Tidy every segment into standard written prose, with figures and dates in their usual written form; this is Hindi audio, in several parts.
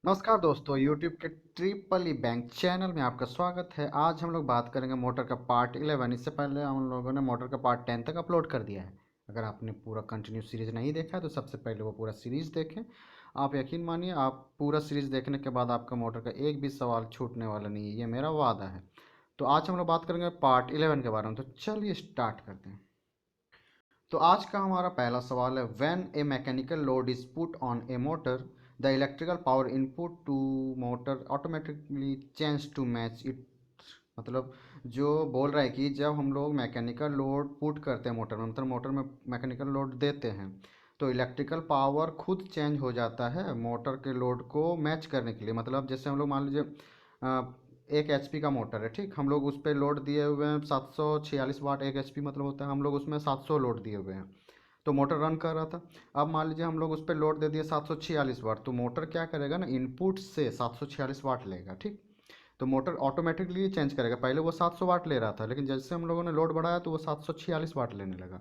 नमस्कार दोस्तों, YouTube के ट्रिपल ई बैंक चैनल में आपका स्वागत है। आज हम लोग बात करेंगे मोटर का पार्ट 11। इससे पहले हम लोगों ने मोटर का पार्ट 10 तक अपलोड कर दिया है। अगर आपने पूरा कंटिन्यू सीरीज़ नहीं देखा है तो सबसे पहले वो पूरा सीरीज़ देखें। आप यकीन मानिए, आप पूरा सीरीज़ देखने के बाद आपका मोटर का एक भी सवाल छूटने वाला नहीं है, ये मेरा वादा है। तो आज हम लोग बात करेंगे पार्ट 11 के बारे में। तो चलिए स्टार्ट करते हैं। तो आज का हमारा पहला सवाल है, when a mechanical load is put on a motor the electrical power input to motor automatically change to match it. मतलब जो बोल रहा है कि जब हम लोग मैकेनिकल लोड पुट करते हैं मोटर में, मतलब मोटर में मैकेनिकल लोड देते हैं, तो इलेक्ट्रिकल पावर खुद चेंज हो जाता है मोटर के लोड को मैच करने के लिए। मतलब जैसे हम लोग मान लीजिए 1 HP का मोटर है, ठीक, हम लोग उस पर लोड दिए हुए हैं 746 वाट। 1 HP मतलब होता है हम लोग उसमें 700 लोड दिए हुए हैं, तो मोटर रन कर रहा था। अब मान लीजिए हम लोग उस पर लोड दे दिए 746 वाट, तो मोटर क्या करेगा ना, इनपुट से 746 वाट लेगा, ठीक। तो मोटर ऑटोमेटिकली चेंज करेगा। पहले वो 700 वाट ले रहा था, लेकिन जैसे हम लोगों ने लोड बढ़ाया तो वो 746 वाट लेने लगा,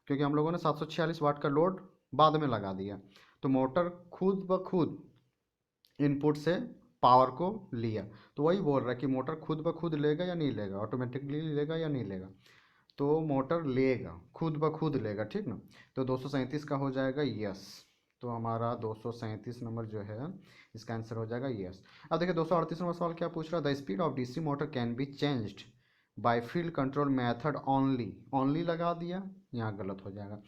क्योंकि हम लोगों ने 746 वाट का लोड बाद में लगा दिया। तो मोटर खुद ब खुद इनपुट से पावर को लिया। तो वही बोल रहा है कि मोटर खुद ब खुद लेगा या नहीं लेगा, ऑटोमेटिकली लेगा या नहीं लेगा। तो मोटर लेगा, खुद ब खुद लेगा, ठीक ना। तो 237 का हो जाएगा यस। तो हमारा 237 नंबर जो है इसका आंसर हो जाएगा यस। अब देखिए 238 नंबर सवाल क्या पूछ रहा है, the speed of DC motor can be changed by field control method only. Only लगा दिया, यहाँ गलत हो जाएगा,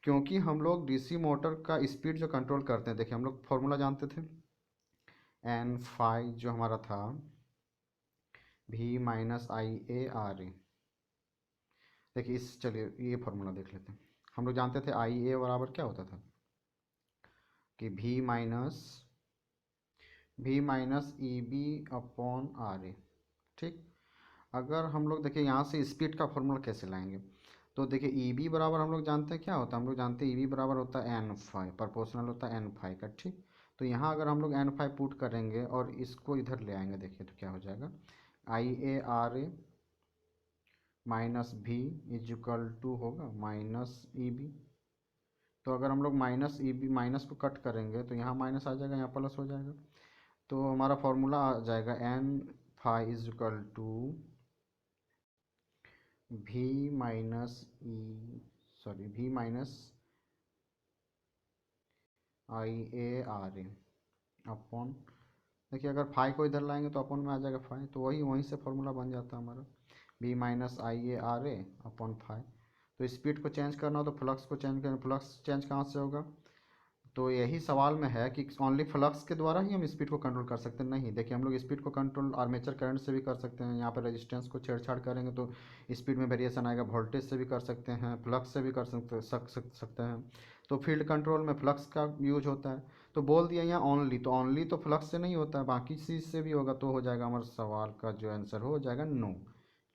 क्योंकि हम लोग डीसी मोटर का स्पीड जो कंट्रोल करते हैं, देखिए हम लोग फॉर्मूला जानते थे, एन फाई जो हमारा था V - IA RA। देखिए इस, चलिए ये फॉर्मूला देख लेते हैं। हम लोग जानते थे IA बराबर क्या होता था कि V - EB/RA, ठीक। अगर हम लोग देखिए यहाँ से स्पीड का फॉर्मूला कैसे लाएंगे, तो देखिए EB बराबर हम लोग जानते हैं क्या होता है, हम लोग जानते हैं EB बराबर होता है N फाई, प्रोपोर्शनल होता है N फाई का, ठीक। तो यहाँ अगर हम लोग N फाई पुट करेंगे और इसको इधर ले आएंगे, देखिए तो क्या हो जाएगा, IA RA -V होगा -EB। तो अगर हम लोग -EB माइनस को कट करेंगे तो यहाँ माइनस आ जाएगा, यहाँ प्लस हो जाएगा। तो हमारा फॉर्मूला आ जाएगा V - अपॉन, देखिए अगर फाई को इधर लाएंगे तो अपॉन में आ जाएगा फाई, तो वही वहीं से फॉर्मूला बन जाता है हमारा V - IA RA/फाई। तो स्पीड को चेंज करना हो तो फ्लक्स को चेंज करना, फ्लक्स चेंज कहाँ से होगा, तो यही सवाल में है कि ओनली फ्लक्स के द्वारा ही हम स्पीड को कंट्रोल कर सकते हैं। नहीं, देखिए हम लोग स्पीड को कंट्रोल आर्मेचर करंट से भी कर सकते हैं। यहाँ पर रेजिस्टेंस को छेड़छाड़ करेंगे तो स्पीड में वेरिएशन आएगा। वोल्टेज से भी कर सकते हैं, फ्लक्स से भी कर सकते हैं। तो फील्ड कंट्रोल में फ्लक्स का यूज होता है। तो बोल दिया यहाँ ओनली, तो ओनली तो फ्लक्स से नहीं होता है, बाकी चीज़ से भी होगा। तो हो जाएगा हमारे सवाल का जो आंसर हो जाएगा नो,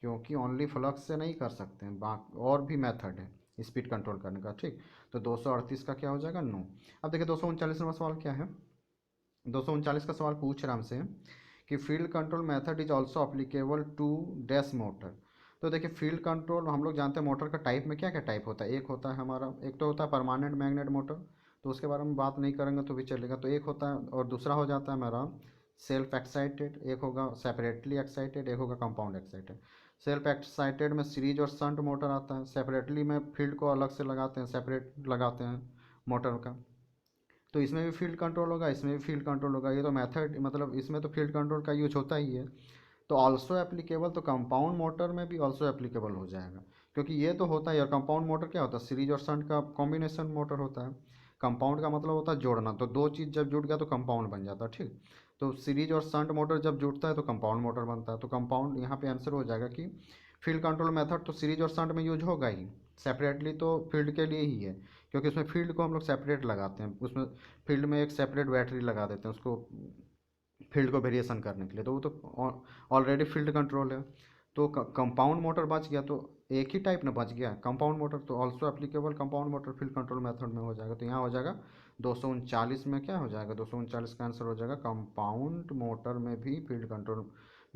क्योंकि ओनली फ्लक्स से नहीं कर सकते हैं, बाकी और भी मेथड है स्पीड कंट्रोल करने का, ठीक। तो 238 का क्या हो जाएगा, नो। अब देखिए 239 नंबर सवाल क्या है, 239 का सवाल पूछ रहा हमसे कि field control method is also applicable to dash motor. तो देखिए फील्ड कंट्रोल हम लोग जानते हैं मोटर का टाइप में क्या क्या टाइप होता है। एक होता है हमारा, एक तो होता है परमानेंट मैग्नेट मोटर, तो उसके बारे में बात नहीं करेंगे तो भी चलेगा। तो एक होता है, और दूसरा हो जाता है हमारा सेल्फ एक्साइटेड, एक होगा सेपरेटली एक्साइटेड, एक होगा कंपाउंड एक्साइटेड। सेल्फ एक्साइटेड में सीरीज और शंट मोटर आता है, सेपरेटली में फील्ड को अलग से लगाते हैं, सेपरेट लगाते हैं मोटर का। तो इसमें भी फील्ड कंट्रोल होगा, इसमें भी फील्ड कंट्रोल होगा। ये तो मेथड, मतलब इसमें तो फील्ड कंट्रोल का यूज होता ही है। तो ऑल्सो एप्लीकेबल, तो कंपाउंड मोटर में भी ऑल्सो एप्लीकेबल हो जाएगा, क्योंकि ये तो होता है। और कंपाउंड मोटर क्या होता है, सीरीज और शंट का कॉम्बिनेशन मोटर होता है। कंपाउंड का मतलब होता है जोड़ना, तो दो चीज़ जब जुड़ गया तो कंपाउंड बन जाता है, ठीक। तो सीरीज और शंट मोटर जब जुड़ता है तो कंपाउंड मोटर बनता है। तो कंपाउंड यहाँ पे आंसर हो जाएगा कि फील्ड कंट्रोल मेथड तो सीरीज और शंट में यूज होगा ही, सेपरेटली तो फील्ड के लिए ही है, क्योंकि उसमें फील्ड को हम लोग सेपरेट लगाते हैं। उसमें फील्ड में एक सेपरेट बैटरी लगा देते हैं उसको फील्ड को वेरिएशन करने के लिए, तो वो तो ऑलरेडी फील्ड कंट्रोल है। तो कंपाउंड मोटर बच गया, तो एक ही टाइप ना बच गया कंपाउंड मोटर, तो also applicable compound motor field control method में हो जाएगा। तो यहाँ हो जाएगा 239 में क्या हो जाएगा, 239 का आंसर हो जाएगा कंपाउंड मोटर में भी फील्ड कंट्रोल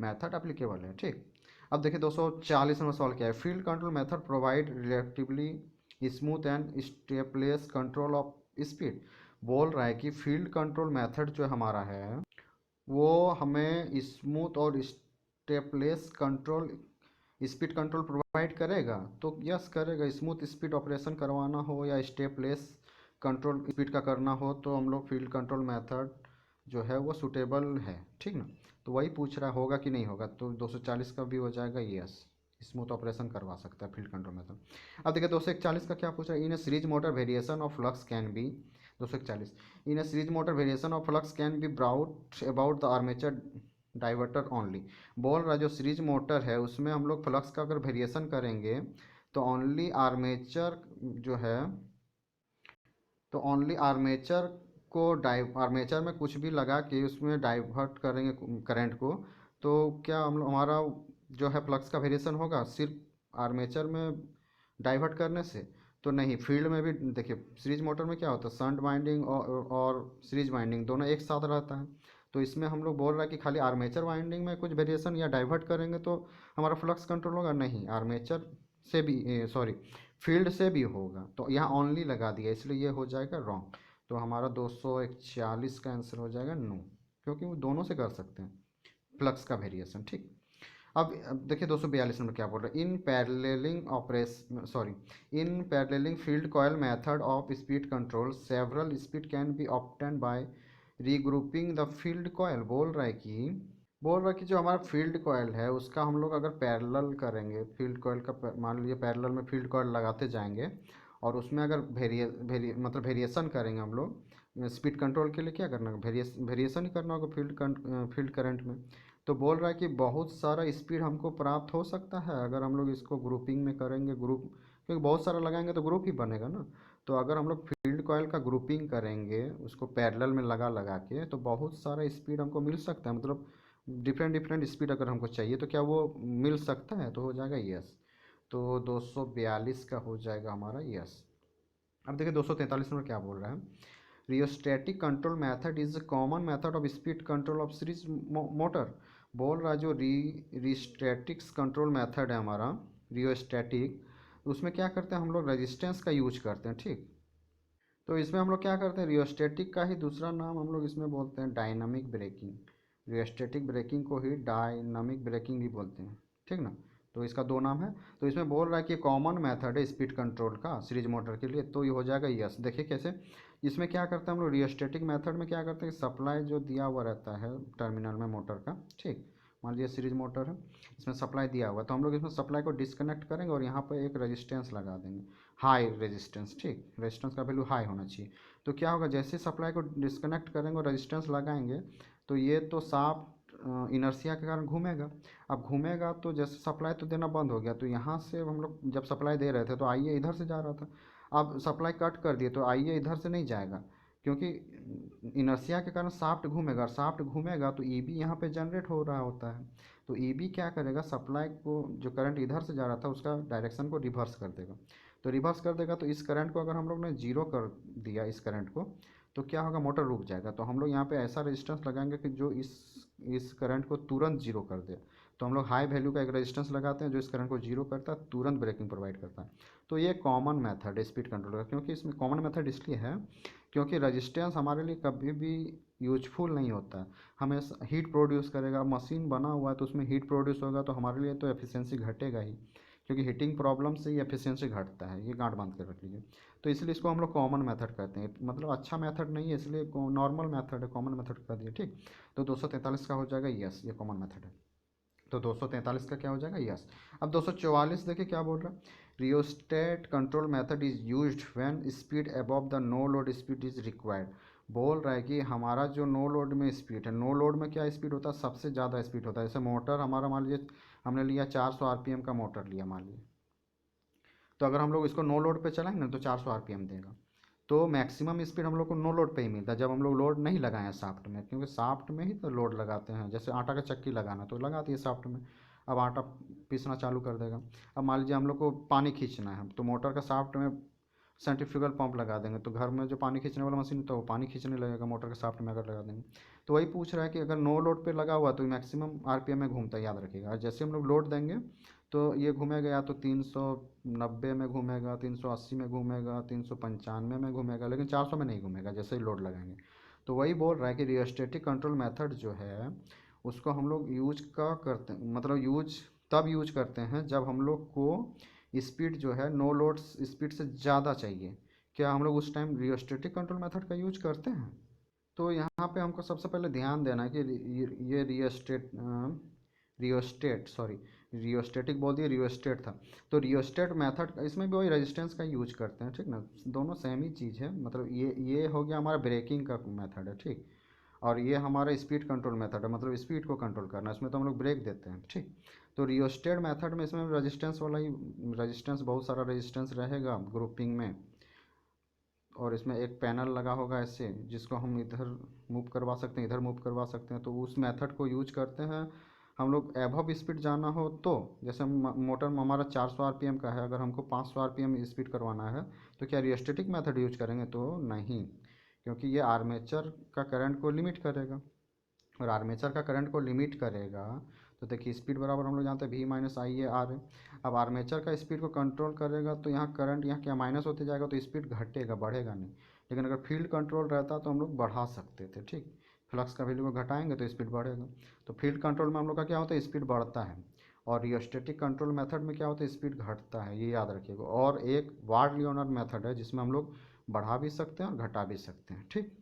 मेथड एप्लीकेबल है, ठीक। अब देखिए 240 नंबर सवाल क्या है, field control method provide relatively smooth and stepless control of speed. बोल रहा है कि फील्ड कंट्रोल मेथड जो हमारा है वो हमें स्मूथ और stepless control speed control provide करेगा। तो यस करेगा। स्मूथ स्पीड ऑपरेशन करवाना हो या स्टेपलेस कंट्रोल स्पीड का करना हो तो हम लोग फील्ड कंट्रोल मेथड जो है वो सूटेबल है, ठीक ना। तो वही पूछ रहा होगा कि नहीं होगा, तो 240 का भी हो जाएगा यस, स्मूथ ऑपरेशन करवा सकता है फील्ड कंट्रोल मेथड। अब देखिए 241 का क्या पूछ रहा है, in a series motor variation of flux can be 241 in a series motor variation of flux can be brought about the armature diverter only. बोल रहा है जो सीरीज मोटर है उसमें हम लोग फ्लक्स का अगर वेरिएशन करेंगे तो ओनली आर्मेचर जो है, तो ओनली आर्मेचर को डाइव आर्मेचर में कुछ भी लगा के उसमें डाइवर्ट करेंगे करंट को, तो क्या हम लोग हमारा जो है फ्लक्स का वेरिएशन होगा सिर्फ आर्मेचर में डाइवर्ट करने से? तो नहीं, फील्ड में भी देखिए सीरीज मोटर में क्या होता है, शंट वाइंडिंग और सीरीज वाइंडिंग दोनों एक साथ रहता है। तो इसमें हम लोग बोल रहा है कि खाली आर्मेचर वाइंडिंग में कुछ वेरिएशन या डाइवर्ट करेंगे तो हमारा फ्लक्स कंट्रोल होगा, नहीं आर्मेचर से भी सॉरी फील्ड से भी होगा। तो यहाँ ओनली लगा दिया इसलिए ये हो जाएगा रॉन्ग। तो हमारा 241 का आंसर हो जाएगा नो, क्योंकि वो दोनों से कर सकते हैं फ्लक्स का वेरिएशन, ठीक। अब देखिए 242 नंबर क्या बोल रहा है, in paralleling operation sorry in paralleling field coil method of speed control several speed can be obtained by regrouping the field coil. बोल रहा है कि जो हमारा फील्ड कॉयल है उसका हम लोग अगर पैरेलल करेंगे, फील्ड कॉयल का मान लीजिए पैरेलल में फील्ड कॉयल लगाते जाएंगे और उसमें अगर मतलब वेरिएशन करेंगे हम लोग स्पीड कंट्रोल के लिए, क्या करना है वेरिएशन ही करना होगा फील्ड करंट में। तो बोल रहा है कि बहुत सारा स्पीड हमको प्राप्त हो सकता है अगर हम लोग इसको ग्रुपिंग में करेंगे, ग्रुप क्योंकि बहुत सारा लगाएंगे तो ग्रुप ही बनेगा ना। तो अगर हम लोग फील्ड कॉयल का ग्रुपिंग करेंगे उसको पैरेलल में लगा लगा के तो बहुत सारा स्पीड हमको मिल सकता है, मतलब डिफरेंट डिफरेंट स्पीड अगर हमको चाहिए तो क्या वो मिल सकता है, तो हो जाएगा यस। तो 242 का हो जाएगा हमारा यस। अब देखिए 243 नंबर क्या बोल रहा है, rheostatic control method is a common method of speed control of series motor. बोल रहा है जो रिस्टैटिक्स कंट्रोल मेथड है हमारा रियोस्टैटिक, उसमें क्या करते हैं हम लोग रेजिस्टेंस का यूज करते हैं, ठीक। तो इसमें हम लोग क्या करते हैं, रियोस्टेटिक का ही दूसरा नाम हम लोग इसमें बोलते हैं डायनामिक ब्रेकिंग। रियोस्टेटिक ब्रेकिंग को ही डायनामिक ब्रेकिंग भी बोलते हैं, ठीक ना। तो इसका दो नाम है। तो इसमें बोल रहा है कि कॉमन मेथड है स्पीड कंट्रोल का सीरीज मोटर के लिए, तो ये हो जाएगा यस। देखिए कैसे, इसमें क्या करते हैं हम लोग रियोस्टेटिक मेथड में क्या करते हैं कि सप्लाई जो दिया हुआ रहता है टर्मिनल में मोटर का, ठीक। मान लीजिए सीरीज मोटर है, इसमें सप्लाई दिया हुआ है तो हम लोग इसमें सप्लाई को डिस्कनेक्ट करेंगे और यहाँ पर एक रेजिस्टेंस लगा देंगे, हाई रेजिस्टेंस, ठीक। रेजिस्टेंस का वैल्यू हाई होना चाहिए। तो क्या होगा, जैसे सप्लाई को डिस्कनेक्ट करेंगे और रेजिस्टेंस लगाएंगे तो ये तो साफ इनर्शिया के कारण घूमेगा। अब घूमेगा तो जैसे सप्लाई तो देना बंद हो गया, तो यहाँ से हम लोग जब सप्लाई दे रहे थे तो आइए इधर से जा रहा था, अब सप्लाई कट कर दिए तो आइए इधर से नहीं जाएगा, क्योंकि इनर्शिया के कारण साफ्ट घूमेगा और साफ्ट घूमेगा तो ईबी यहाँ पे जनरेट हो रहा होता है। तो ईबी क्या करेगा, सप्लाई को जो करंट इधर से जा रहा था उसका डायरेक्शन को रिवर्स कर देगा। तो रिवर्स कर देगा तो इस करंट को अगर हम लोग ने जीरो कर दिया इस करंट को, तो क्या होगा, मोटर रुक जाएगा। तो हम लोग यहाँ पे ऐसा रेजिस्टेंस लगाएंगे कि जो इस करंट को तुरंत जीरो कर दे। तो हम लोग हाई वैल्यू का एक रेजिस्टेंस लगाते हैं जो इस करंट को जीरो करता है, तुरंत ब्रेकिंग प्रोवाइड करता है। तो ये कॉमन मेथड है स्पीड कंट्रोल का, क्योंकि इसमें कॉमन मेथड इसलिए है क्योंकि रेजिस्टेंस हमारे लिए कभी भी यूजफुल नहीं होता है, हमें हीट प्रोड्यूस करेगा। मशीन बना हुआ है तो उसमें हीट प्रोड्यूस होगा तो हमारे लिए तो एफिशिएंसी घटेगा ही, क्योंकि हीटिंग प्रॉब्लम से ही एफिशिएंसी घटता है, ये गांठ बांध कर रख लीजिए। तो इसलिए इसको हम लोग कॉमन मेथड कहते हैं, मतलब अच्छा मेथड नहीं है इसलिए नॉर्मल मेथड है, कॉमन मेथड कर दिए, ठीक। तो 243 का हो जाएगा यस, ये कॉमन मेथड है। तो 243 का क्या हो जाएगा यस। अब 244 देखिए क्या बोल रहा है, rheostat control method is used when speed above the no load speed is required. बोल रहा है कि हमारा जो नो लोड में स्पीड है, नो लोड में क्या स्पीड होता है, सबसे ज़्यादा स्पीड होता है। जैसे मोटर हमारा मान लीजिए हमने लिया 400 आरपीएम का मोटर लिया मान लीजिए, तो अगर हम लोग इसको नो लोड पे चलाएंगे ना तो 400 आरपीएम देगा। तो मैक्सिमम स्पीड हम लोग को नो लोड पे ही मिलता है जब हम लोग लोड नहीं लगाए हैं साफ्ट में, क्योंकि साफ्ट में ही तो लोड लगाते हैं। जैसे आटा का चक्की लगाना तो लगा दिए साफ्ट में, अब आटा पीसना चालू कर देगा। अब मान लीजिए हम लोग को पानी खींचना है तो मोटर का साफ्ट में सेंट्रीफ्यूगल पंप लगा देंगे तो घर में जो पानी खींचने वाला मशीन तो वो पानी खींचने लगेगा मोटर के साफ्ट में अगर लगा देंगे। तो वही पूछ रहा है कि अगर नो लोड पे लगा हुआ तो मैक्सिमम आरपीएम में घूमता है, याद रखिएगा। और जैसे हम लोग लोड देंगे तो ये घूमेगा या तो 390 में घूमेगा, 380 में घूमेगा, 395 में घूमेगा, लेकिन 400 में नहीं घूमेगा जैसे ही लोड लगाएंगे। तो वही बोल रहा है कि रियोस्टेटिक कंट्रोल मेथड जो है उसको हम लोग यूज का करते मतलब यूज तब यूज करते हैं जब हम लोग को स्पीड जो है नो लोड स्पीड से ज़्यादा चाहिए। क्या हम लोग उस टाइम रियोस्टेटिक कंट्रोल मेथड का यूज करते हैं? तो यहाँ पे हमको सबसे पहले ध्यान देना है कि ये रियोस्टेट सॉरी रियोस्टेटिक बोल दिया, रियोस्टेट था। तो रियोस्टेट मेथड इसमें भी वही रेजिस्टेंस का यूज करते हैं, ठीक ना, दोनों सेम ही चीज़ है। मतलब ये हो गया हमारा ब्रेकिंग का मेथड है, ठीक। और ये हमारा स्पीड कंट्रोल मेथड है, मतलब स्पीड को कंट्रोल करना, इसमें तो हम लोग ब्रेक देते हैं, ठीक। तो रियोस्टेट मेथड में इसमें रेजिस्टेंस वाला ही रेजिस्टेंस, बहुत सारा रेजिस्टेंस रहेगा ग्रुपिंग में। और इसमें एक पैनल लगा होगा ऐसे, जिसको हम इधर मूव करवा सकते हैं, इधर मूव करवा सकते हैं। तो उस मेथड को यूज करते हैं हम लोग। एबव स्पीड जाना हो तो जैसे मोटर में हमारा 400 आरपीएम का है, अगर हमको 500 आरपीएम स्पीड करवाना है तो क्या रियोस्टेटिक मेथड यूज करेंगे? तो नहीं, क्योंकि ये आर्मेचर का करंट को लिमिट करेगा। और आर्मेचर का करंट को लिमिट करेगा तो देखिए स्पीड बराबर हम लोग जानते हैं V minus I A R है। अब आर्मेचर का स्पीड को कंट्रोल करेगा तो यहाँ करंट यहाँ क्या माइनस होते जाएगा, तो स्पीड घटेगा, बढ़ेगा नहीं। लेकिन अगर फील्ड कंट्रोल रहता तो हम लोग बढ़ा सकते थे, ठीक। फ्लक्स का वैल्यू को घटाएंगे तो स्पीड बढ़ेगा। तो फील्ड कंट्रोल में हम लोग का क्या होता है, स्पीड बढ़ता है। और रियोस्टेटिक कंट्रोल मेथड में क्या होता है, स्पीड घटता है, ये याद रखिएगा। और एक वार्ड लियोनार्ड मेथड है जिसमें हम लोग बढ़ा भी सकते हैं और घटा भी सकते हैं, ठीक।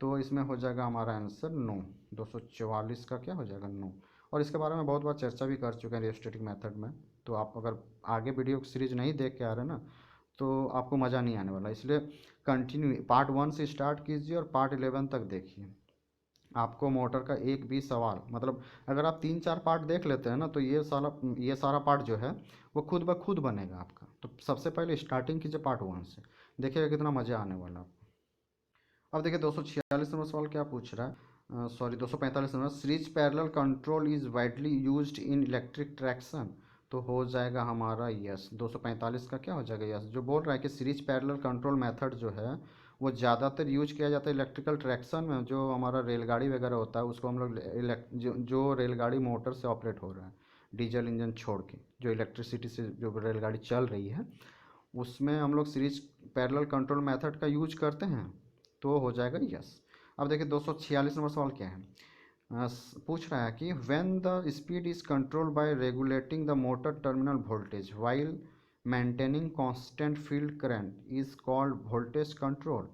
तो इसमें हो जाएगा हमारा आंसर 9। 244 का क्या हो जाएगा, 9। और इसके बारे में बहुत बार चर्चा भी कर चुके हैं रियोस्टेटिक मेथड में। तो आप अगर आगे वीडियो सीरीज नहीं देख के आ रहे ना तो आपको मज़ा नहीं आने वाला, इसलिए कंटिन्यू पार्ट 1 से स्टार्ट कीजिए और पार्ट 11 तक देखिए। आपको मोटर का एक भी सवाल, मतलब अगर आप 3-4 पार्ट देख लेते हैं ना तो ये सारा पार्ट जो है वो खुद ब खुद बनेगा आपका। तो सबसे पहले स्टार्टिंग कीजिए पार्ट 1 से, देखिएगा कितना मज़ा आने वाला है। अब देखिए 246 नंबर सवाल क्या पूछ रहा है, sorry 245 number, series parallel control is widely used in electric traction. तो हो जाएगा हमारा यस। 245 का क्या हो जाएगा, यस। जो बोल रहा है कि सीरीज पैरेलल कंट्रोल मेथड जो है वो ज़्यादातर यूज किया जाता है इलेक्ट्रिकल ट्रैक्शन में। जो हमारा रेलगाड़ी वगैरह होता है उसको हम लोग जो रेलगाड़ी मोटर से ऑपरेट हो रहा है, डीजल इंजन छोड़ के, जो इलेक्ट्रिसिटी से जो रेलगाड़ी चल रही है उसमें हम लोग सीरीज पैरेलल कंट्रोल मेथड का यूज करते हैं। तो हो जाएगा यस। अब देखिए 246 नंबर सवाल क्या है, पूछ रहा है कि when the speed is controlled by regulating the motor terminal voltage while maintaining constant field current is called voltage control.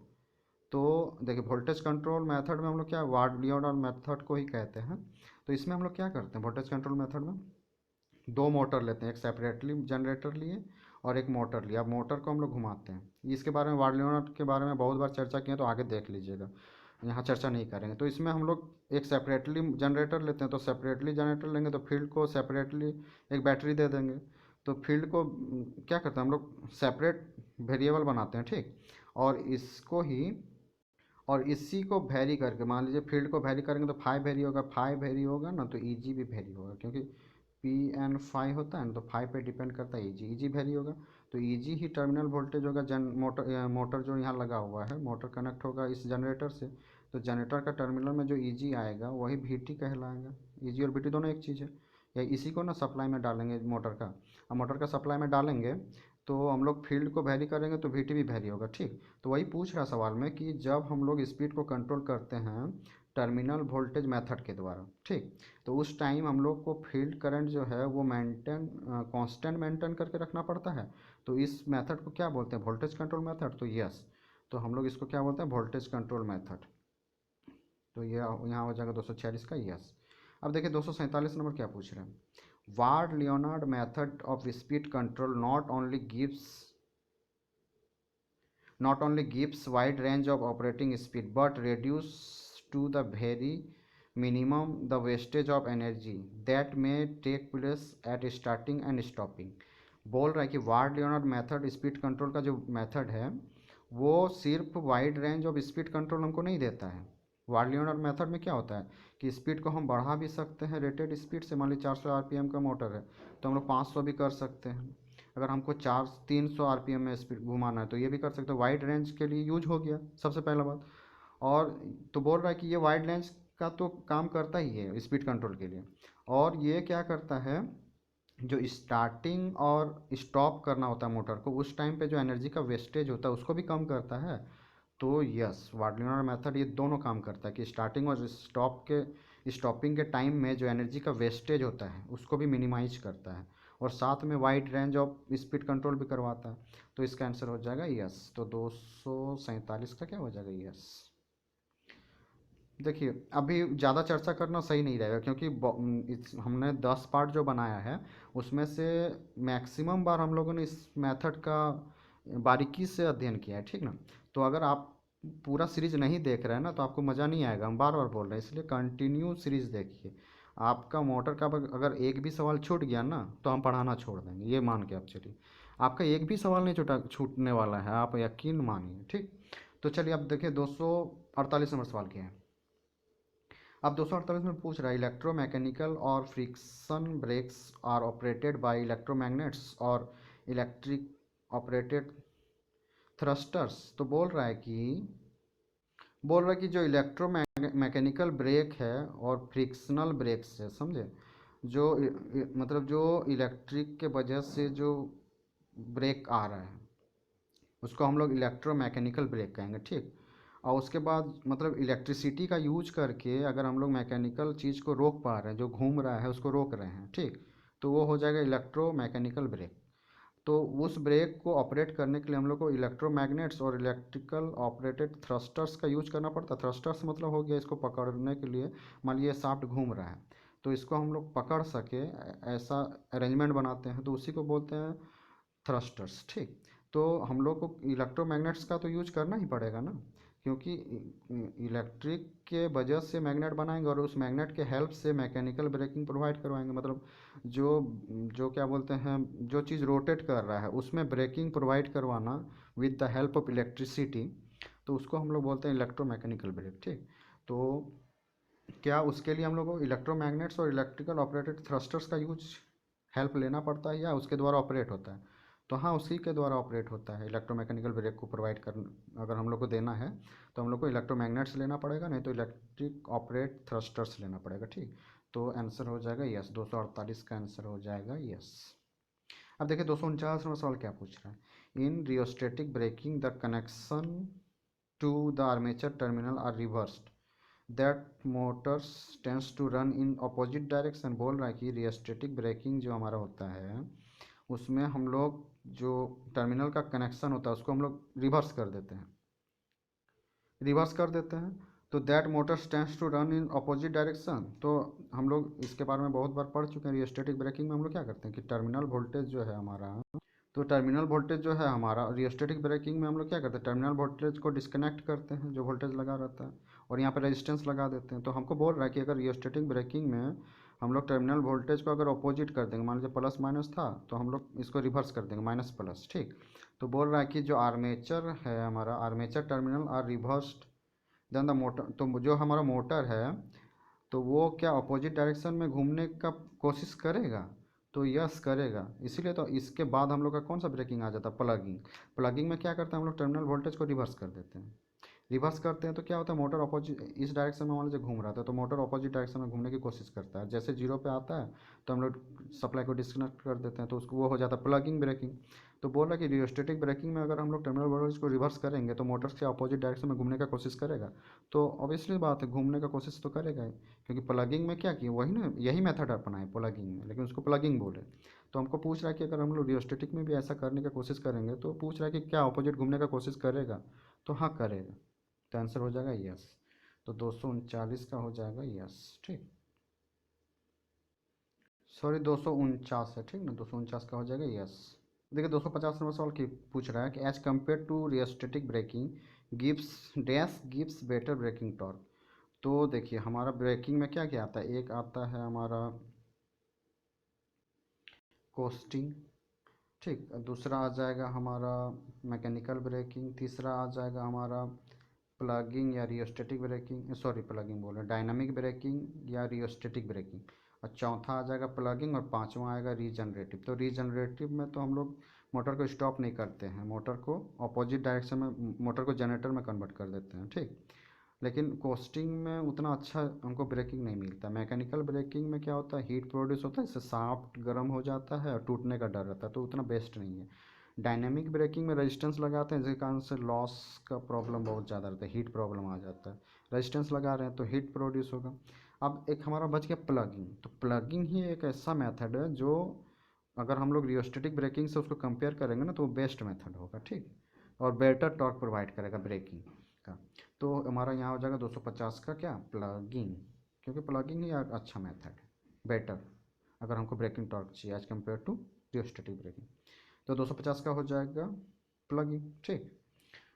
तो देखिए वोल्टेज कंट्रोल मेथड में हम लोग क्या वार्ड लियोनार्ड मेथड को ही कहते हैं। तो इसमें हम लोग क्या करते हैं वोल्टेज कंट्रोल मेथड में, दो मोटर लेते हैं, एक सेपरेटली जनरेटर लिए और एक मोटर लिया। अब मोटर को हम लोग घुमाते हैं। इसके बारे में वार्ड लियोनार्ड के बारे में बहुत बार चर्चा की है, तो आगे देख लीजिएगा, यहाँ चर्चा नहीं करेंगे। तो इसमें हम लोग एक सेपरेटली जनरेटर लेते हैं। तो सेपरेटली जनरेटर लेंगे तो फील्ड को सेपरेटली एक बैटरी दे देंगे। तो फील्ड को क्या करते हैं हम लोग, सेपरेट वेरिएबल बनाते हैं, ठीक। और इसको ही और इसी को वेरी करके, मान लीजिए फील्ड को वेरी करेंगे तो फाइव वेरी होगा, फाइव वेरी होगा ना तो ईजी भी वेरी होगा, क्योंकि पी एन फाइव होता है ना, तो फाइव पे डिपेंड करता है ईजी, ईजी वेरी होगा। तो ईजी ही टर्मिनल वोल्टेज होगा। मोटर जो यहाँ लगा हुआ है, मोटर कनेक्ट होगा इस जनरेटर से, तो जनरेटर का टर्मिनल में जो ईजी आएगा वही वी टी कहलाएगा। ईजी और वी टी दोनों एक चीज़ है। या इसी को ना सप्लाई में डालेंगे मोटर का, अब मोटर का सप्लाई में डालेंगे तो हम लोग फील्ड को वैरी करेंगे तो वी टी भी वैरी होगा, ठीक। तो वही पूछ रहा सवाल में कि जब हम लोग स्पीड को कंट्रोल करते हैं टर्मिनल वोल्टेज मेथड के द्वारा, ठीक, तो उस टाइम हम लोग को फील्ड करंट जो है वो मेंटेन कांस्टेंट मेंटेन करके रखना पड़ता है। तो इस मेथड को क्या बोलते हैं, वोल्टेज कंट्रोल मेथड। तो यस, तो हम लोग इसको क्या बोलते हैं, वोल्टेज कंट्रोल मेथड। तो ये यहाँ हो जाएगा 246 का यस। अब देखिए 247 नंबर क्या पूछ रहे हैं, ward Leonard method of speed control not only gives wide range of operating speed but reduce to the very minimum the wastage of energy that may take place at starting and stopping। बोल रहा है कि ward Leonard method speed control का जो मेथड है वो सिर्फ wide range of speed control हमको नहीं देता है। वार्ड लियोनार्ड मेथड में क्या होता है कि स्पीड को हम बढ़ा भी सकते हैं रेटेड स्पीड से, मान लीजिए 400 आरपीएम का मोटर है तो हम लोग 500 भी कर सकते हैं। अगर हमको 300 आरपीएम में स्पीड घुमाना है तो ये भी कर सकते हो। वाइड रेंज के लिए यूज हो गया सबसे पहला बात। और तो बोल रहा है कि ये वाइड रेंज का तो काम करता ही है स्पीड कंट्रोल के लिए। और ये क्या करता है, जो स्टार्टिंग और स्टॉप करना होता है मोटर को, उस टाइम पे जो एनर्जी का वेस्टेज होता है उसको भी कम करता है। तो यस, वार्डलिनर मेथड ये दोनों काम करता है कि स्टार्टिंग और स्टॉपिंग के टाइम में जो एनर्जी का वेस्टेज होता है उसको भी मिनिमाइज करता है, और साथ में wide range of speed control भी करवाता है। तो इसका आंसर हो जाएगा यस। तो 247 का क्या हो जाएगा? यस। देखिए, अभी ज़्यादा चर्चा करना सही नहीं रहेगा, क्योंकि हमने 10 पार्ट जो बनाया है उसमें से मैक्सिमम बार हम लोगों ने इस मेथड का बारीकी से अध्ययन किया है, ठीक ना। तो अगर आप पूरा सीरीज नहीं देख रहे हैं ना तो आपको मज़ा नहीं आएगा, हम बार बार बोल रहे हैं, इसलिए कंटिन्यू सीरीज देखिए। आपका मोटर का अगर एक भी सवाल छूट गया ना तो हम पढ़ाना छोड़ देंगे, ये मान के आप चलिए। आपका एक भी सवाल नहीं छूटने वाला है, आप यकीन मानिए, ठीक। तो चलिए अब देखिए 248 नंबर सवाल क्या है। अब 248 में पूछ रहा है इलेक्ट्रोमैकेनिकल और friction brakes are operated by electromagnets और इलेक्ट्रिक ऑपरेटेड थ्रस्टर्स। तो बोल रहा है कि जो इलेक्ट्रोमैकेनिकल ब्रेक है और फ्रिक्शनल ब्रेक्स है, समझे, जो मतलब जो इलेक्ट्रिक के वजह से जो ब्रेक आ रहा है उसको हम लोग इलेक्ट्रोमैकेनिकल ब्रेक कहेंगे, ठीक। और उसके बाद मतलब इलेक्ट्रिसिटी का यूज करके अगर हम लोग मैकेनिकल चीज़ को रोक पा रहे हैं, जो घूम रहा है उसको रोक रहे हैं, ठीक, तो वो हो जाएगा इलेक्ट्रोमैकेनिकल ब्रेक। तो उस ब्रेक को ऑपरेट करने के लिए हम लोग को इलेक्ट्रोमैग्नेट्स और इलेक्ट्रिकल ऑपरेटेड थ्रस्टर्स का यूज करना पड़ता है। थ्रस्टर्स मतलब हो गया इसको पकड़ने के लिए, मान लीजिए शाफ्ट घूम रहा है तो इसको हम लोग पकड़ सके ऐसा अरेंजमेंट बनाते हैं, तो उसी को बोलते हैं थ्रस्टर्स, ठीक। तो हम लोग को इलेक्ट्रोमैग्नेट्स का तो यूज करना ही पड़ेगा ना, क्योंकि इलेक्ट्रिक के वजह से मैग्नेट बनाएंगे और उस मैग्नेट के हेल्प से मैकेनिकल ब्रेकिंग प्रोवाइड करवाएंगे। मतलब जो जो क्या बोलते हैं, जो चीज़ रोटेट कर रहा है उसमें ब्रेकिंग प्रोवाइड करवाना with the help of electricity, तो उसको हम लोग बोलते हैं इलेक्ट्रोमैकेनिकल ब्रेक, ठीक। तो क्या उसके लिए हम लोग को इलेक्ट्रोमैग्नेट्स और इलेक्ट्रिकल ऑपरेटेड थ्रस्टर्स का यूज हेल्प लेना पड़ता है या उसके द्वारा ऑपरेट होता है? तो हाँ, उसी के द्वारा ऑपरेट होता है। इलेक्ट्रोमैकेनिकल ब्रेक को प्रोवाइड कर अगर हम लोग को देना है तो हम लोग को इलेक्ट्रोमैग्नेट्स लेना पड़ेगा, नहीं तो इलेक्ट्रिक ऑपरेट थ्रस्टर्स लेना पड़ेगा, ठीक। तो आंसर हो जाएगा यस, 248 का आंसर हो जाएगा यस। अब देखिए 249 नंबर सवाल क्या पूछ रहा है। In rheostatic braking the connection to the armature terminal are reversed that motors tends to run in opposite direction. बोल रहा है कि रियोस्टेटिक ब्रेकिंग जो हमारा होता है उसमें हम लोग जो टर्मिनल का कनेक्शन होता है उसको हम लोग रिवर्स कर देते हैं। तो that motor stands to run in opposite direction. तो हम लोग इसके बारे में बहुत बार पढ़ चुके हैं। रियोस्टेटिक ब्रेकिंग में हम लोग क्या करते हैं कि टर्मिनल वोल्टेज जो है हमारा, तो टर्मिनल वोल्टेज जो है हमारा रियोस्टेटिक ब्रेकिंग में हम लोग क्या करते हैं, टर्मिनल वोल्टेज को डिस्कनेक्ट करते हैं जो वोल्टेज लगा रहता है, और यहाँ पर रेजिस्टेंस लगा देते हैं। तो हमको बोल रहा है कि अगर रियोस्टेटिक ब्रेकिंग में हम लोग टर्मिनल वोल्टेज को अगर अपोजिट कर देंगे, मान लीजिए प्लस माइनस था तो हम लोग इसको रिवर्स कर देंगे माइनस प्लस, ठीक। तो बोल रहा है कि जो आर्मेचर है हमारा, armature terminal are reversed then the motor. तो जो हमारा मोटर है तो वो क्या अपोजिट डायरेक्शन में घूमने का कोशिश करेगा? तो यस करेगा। इसीलिए तो इसके बाद हम लोग का कौन सा ब्रेकिंग आ जाता है, प्लगिंग। प्लगिंग में क्या करते हैं हम लोग, टर्मिनल वोल्टेज को रिवर्स कर देते हैं। रिवर्स करते हैं तो क्या होता है, मोटर अपोजिट इस डायरेक्शन में मान लीजिए घूम रहा था तो मोटर अपोजिट डायरेक्शन में घूमने की कोशिश करता है। जैसे जीरो पे आता है तो हम लोग सप्लाई को डिस्कनेक्ट कर देते हैं, तो उसको वो हो जाता है प्लगिंग ब्रेकिंग। तो बोल रहा है कि रियोस्टेटिक ब्रेकिंग में अगर हम लोग टर्मिनल वोल्टेज को रिवर्स करेंगे तो मोटर के अपोजिट डायरेक्शन में घूमने का कोशिश करेगा। तो ऑब्वियसली बात है, घूमने का कोशिश तो करेगा ही, क्योंकि प्लगिंग में क्या किया, वही ना, यही मेथड अपनाए प्लगिंग में, लेकिन उसको प्लगिंग बोले। तो हमको पूछ रहा है कि अगर हम लोग रियोस्टेटिक में भी ऐसा करने की कोशिश करेंगे तो पूछ रहा है कि क्या अपोजिट घूमने का कोशिश करेगा? तो हाँ करेगा। तो आंसर हो जाएगा यस। तो 239 का हो जाएगा यस, ठीक। सॉरी 249 है, ठीक ना, 249 का हो जाएगा यस। देखिए 250 नंबर सवाल की पूछ रहा है कि as compare to rheostatic braking gives dash gives better braking torque. तो देखिए हमारा ब्रेकिंग में क्या क्या आता है, एक आता है हमारा कोस्टिंग, ठीक। दूसरा आ जाएगा हमारा मैकेनिकल ब्रेकिंग, तीसरा आ जाएगा हमारा प्लगिंग या रियोस्टेटिक ब्रेकिंग, सॉरी प्लगिंग बोल रहे हैं, डायनामिक ब्रेकिंग या रियोस्टेटिक ब्रेकिंग, और चौथा आ जाएगा प्लगिंग, और पांचवा आएगा रीजनरेटिव। तो रीजनरेटिव में तो हम लोग मोटर को स्टॉप नहीं करते हैं, मोटर को अपोजिट डायरेक्शन में, मोटर को जनरेटर में कन्वर्ट कर देते हैं, ठीक। लेकिन कोस्टिंग में उतना अच्छा हमको ब्रेकिंग नहीं मिलता। मैकेनिकल ब्रेकिंग में क्या होता है, हीट प्रोड्यूस होता है, इससे शाफ्ट गर्म हो जाता है और टूटने का डर रहता है, तो उतना बेस्ट नहीं है। डायनेमिक ब्रेकिंग में रेजिस्टेंस लगाते हैं, जिसके कारण से लॉस का प्रॉब्लम बहुत ज़्यादा रहता है, हीट प्रॉब्लम आ जाता है। रेजिस्टेंस लगा रहे हैं तो हीट प्रोड्यूस होगा। अब एक हमारा बच गया प्लगिंग। तो प्लगिंग ही एक ऐसा मेथड है जो अगर हम लोग रियोस्टेटिक ब्रेकिंग से उसको कंपेयर करेंगे ना, तो वो बेस्ट मेथड होगा, ठीक, और बेटर टॉर्क प्रोवाइड करेगा ब्रेकिंग का। तो हमारा यहाँ हो जाएगा 250 का क्या, प्लगिंग, क्योंकि प्लगिंग ही अच्छा मेथड है, बेटर, अगर हमको ब्रेकिंग टॉर्क चाहिए as compare to rheostatic braking. तो 250 का हो जाएगा प्लगिंग, ठीक।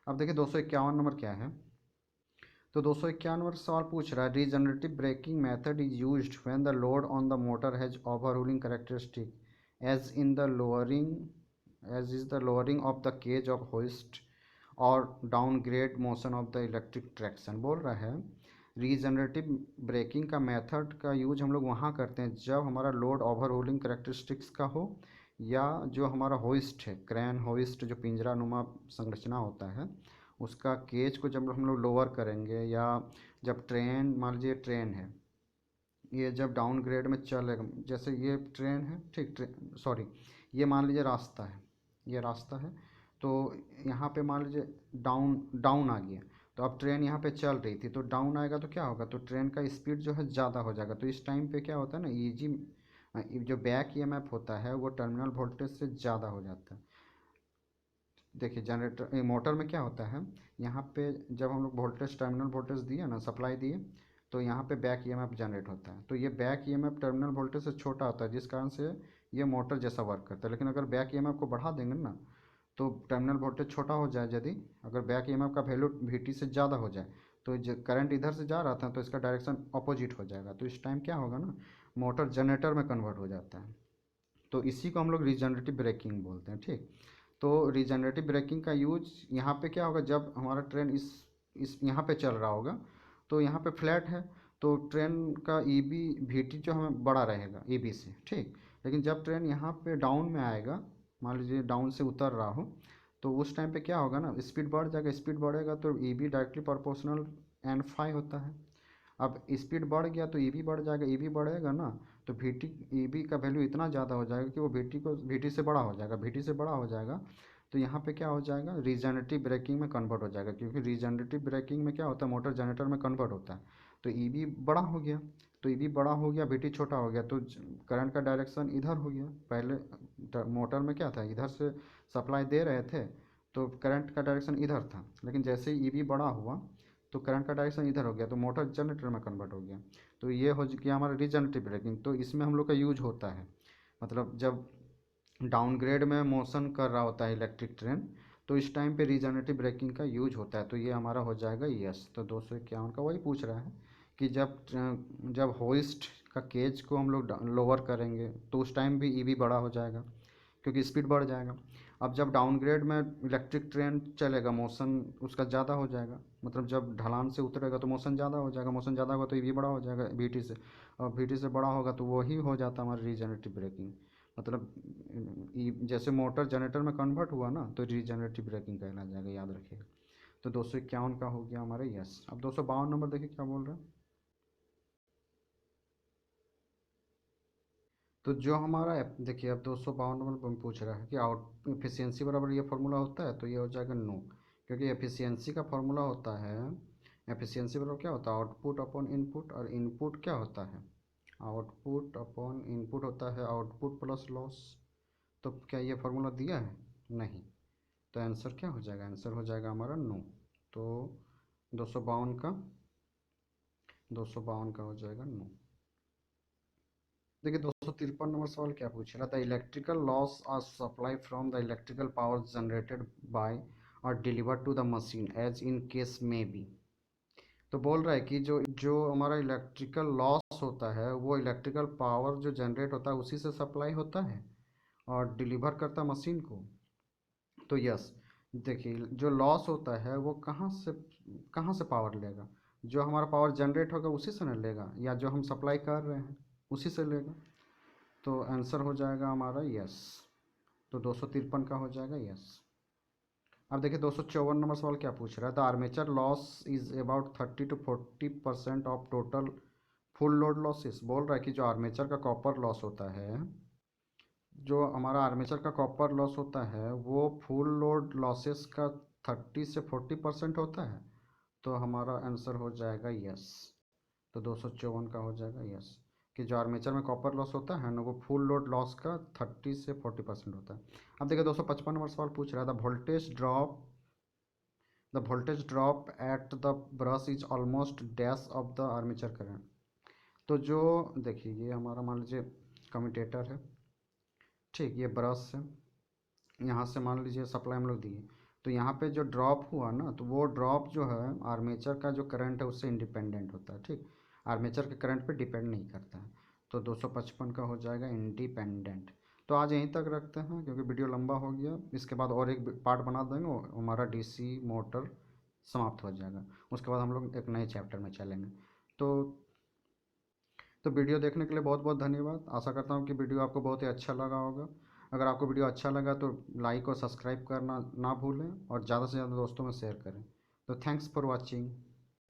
अब देखिए 251 नंबर क्या है। तो 251 नंबर सवाल पूछ रहा है, regenerative braking method is used when the load on the motor has overruling characteristic as in the lowering as is the lowering of the cage of hoist और downgrade motion of the electric traction. बोल रहा है रीजनरेटिव ब्रेकिंग का मेथड का यूज हम लोग वहाँ करते हैं जब हमारा लोड ओवरहोलिंग करेक्टरिस्टिक्स का हो, या जो हमारा होइस्ट है, क्रैन होइस्ट जो पिंजरा नुमा संरचना होता है, उसका केज को जब हम लोग लोअर करेंगे, या जब ट्रेन, मान लीजिए ट्रेन है, ये जब डाउन ग्रेड में चलेगा, जैसे ये ट्रेन है, ठीक, सॉरी, ये मान लीजिए रास्ता है, ये रास्ता है, तो यहाँ पे मान लीजिए डाउन डाउन आ गया, तो अब ट्रेन यहाँ पे चल रही थी, तो डाउन आएगा तो क्या होगा, तो ट्रेन का स्पीड जो है ज़्यादा हो जाएगा। तो इस टाइम पे क्या होता है ना, जो बैक ईएमएफ होता है वो टर्मिनल वोल्टेज से ज़्यादा हो जाता है। देखिए जनरेटर मोटर में क्या होता है, यहाँ पे जब हम लोग वोल्टेज, टर्मिनल वोल्टेज दिए ना, सप्लाई दिए, तो यहाँ पे बैक ईएमएफ जनरेट होता है। तो ये बैक ईएमएफ टर्मिनल वोल्टेज से छोटा होता है, जिस कारण से ये मोटर जैसा वर्क करता है। लेकिन अगर बैक ईएमएफ को बढ़ा देंगे ना, तो टर्मिनल वोल्टेज छोटा हो जाए, यदि अगर बैक ईएमएफ का वैल्यू वीटी से ज़्यादा हो जाए, तो करंट इधर से जा रहा था तो इसका डायरेक्शन अपोजिट हो जाएगा। तो इस टाइम क्या होगा ना, मोटर जनरेटर में कन्वर्ट हो जाता है। तो इसी को हम लोग रीजनरेटिव ब्रेकिंग बोलते हैं, ठीक। तो रीजनरेटिव ब्रेकिंग का यूज यहाँ पे क्या होगा, जब हमारा ट्रेन इस यहाँ पे चल रहा होगा, तो यहाँ पे फ्लैट है, तो ट्रेन का ईबी वीटी जो हमें बड़ा रहेगा ईबी से, ठीक। लेकिन जब ट्रेन यहाँ पे डाउन में आएगा, मान लीजिए डाउन से उतर रहा हो, तो उस टाइम पे क्या होगा ना, स्पीड बढ़ जाएगा, स्पीड बढ़ेगा तो EB directly proportional N phi होता है। अब स्पीड बढ़ गया तो ईबी बढ़ जाएगा, ईबी बढ़ेगा ना, तो वीटी, ईबी का वैल्यू इतना ज़्यादा हो जाएगा कि वो वीटी से बड़ा हो जाएगा, वीटी से बड़ा हो जाएगा। तो यहाँ पे क्या हो जाएगा, रीजनरेटिव ब्रेकिंग में कन्वर्ट हो जाएगा, क्योंकि रीजनरेटिव ब्रेकिंग में क्या होता है, मोटर जनरेटर में कन्वर्ट होता है। तो ईबी बड़ा हो गया, तो ईबी बड़ा हो गया, वीटी छोटा हो गया, तो करंट का डायरेक्शन इधर हो गया। पहले मोटर में क्या था, इधर से सप्लाई दे रहे थे, तो करंट का डायरेक्शन इधर था, लेकिन जैसे ही ईबी बड़ा हुआ तो करंट का डायरेक्शन इधर हो गया, तो मोटर जनरेटर में कन्वर्ट हो गया। तो ये हो गया हमारा रीजनरेटिव ब्रेकिंग। तो इसमें हम लोग का यूज होता है, मतलब जब डाउनग्रेड में मोशन कर रहा होता है इलेक्ट्रिक ट्रेन, तो इस टाइम पे रीजनरेटिव ब्रेकिंग का यूज होता है। तो ये हमारा हो जाएगा यस। तो 251 का वही पूछ रहा है कि जब होइस्ट का केज को हम लोग लोअर करेंगे, तो उस टाइम भी ईबी बड़ा हो जाएगा, क्योंकि स्पीड बढ़ जाएगा। अब जब डाउनग्रेड में इलेक्ट्रिक ट्रेन चलेगा, मोशन उसका ज़्यादा हो जाएगा, मतलब जब ढलान से उतरेगा तो मोशन ज़्यादा हो जाएगा, मोशन ज़्यादा होगा तो ईबी बड़ा हो जाएगा वीटी से, और वीटी से बड़ा होगा तो वही हो जाता है हमारा रीजनरेटिव ब्रेकिंग। मतलब जैसे मोटर जनरेटर में कन्वर्ट हुआ ना, तो रीजनरेटिव ब्रेकिंग कहला जाएगा, याद रखिएगा। तो 251 का हो गया हमारा यस। अब 252 नंबर देखिए क्या बोल रहा है। तो जो हमारा देखिए, अब 252 नंबर में पूछ रहा है कि आउट एफिशिएंसी बराबर ये फार्मूला होता है, तो ये हो जाएगा नो, क्योंकि एफिशिएंसी का फार्मूला होता है, एफिशिएंसी बराबर क्या होता है, आउटपुट अपॉन इनपुट, और इनपुट क्या होता है, आउटपुट अपॉन इनपुट होता है आउटपुट प्लस लॉस। तो क्या ये फार्मूला दिया है, नहीं, तो आंसर क्या हो जाएगा, आंसर हो जाएगा हमारा नो। तो 252 का हो जाएगा नो। देखिए 253 नंबर सवाल क्या पूछ रहा था, electrical loss are supply from the electrical power generated by और delivered to the machine as in case में बी। तो बोल रहा है कि जो जो हमारा इलेक्ट्रिकल लॉस होता है, वो इलेक्ट्रिकल पावर जो जनरेट होता है उसी से सप्लाई होता है और डिलीवर करता है मशीन को। तो यस, देखिए जो लॉस होता है वो कहाँ से पावर लेगा, जो हमारा पावर जनरेट होगा उसी से न लेगा, या जो हम सप्लाई कर रहे हैं उसी से लेगा। तो आंसर हो जाएगा हमारा यस। तो 253 का हो जाएगा यस। अब देखिए 254 नंबर सवाल क्या पूछ रहा है, the armature loss is about 30 to 40% of total full load losses. बोल रहा है कि जो आर्मेचर का कॉपर लॉस होता है जो हमारा आर्मेचर का कॉपर लॉस होता है वो फुल लोड लॉसेस का 30 से 40% होता है। तो हमारा आंसर हो जाएगा यस। तो 254 का हो जाएगा यस, कि जो आर्मेचर में कॉपर लॉस होता है ना वो फुल लोड लॉस का 30 से 40% होता है। अब देखिए 255 नंबर सवाल पूछ रहा है the voltage drop at the brush is almost dash of the armature current. तो जो देखिए ये हमारा मान लीजिए कम्यूटेटर है, ठीक, ये ब्रश है, यहाँ से मान लीजिए सप्लाई हम लोग दिए, तो यहाँ पे जो ड्रॉप हुआ ना तो वो ड्रॉप जो है आर्मेचर का जो करंट है उससे इंडिपेंडेंट होता है, ठीक, आर्मेचर के करंट पे डिपेंड नहीं करता है। तो 255 का हो जाएगा इंडिपेंडेंट। तो आज यहीं तक रखते हैं क्योंकि वीडियो लंबा हो गया, इसके बाद और एक पार्ट बना देंगे, हमारा डीसी मोटर समाप्त हो जाएगा, उसके बाद हम लोग एक नए चैप्टर में चलेंगे। तो वीडियो देखने के लिए बहुत बहुत धन्यवाद। आशा करता हूँ कि वीडियो आपको बहुत ही अच्छा लगा होगा। अगर आपको वीडियो अच्छा लगा तो लाइक और सब्सक्राइब करना ना भूलें और ज़्यादा से ज़्यादा दोस्तों में शेयर करें। तो थैंक्स फॉर वॉचिंग।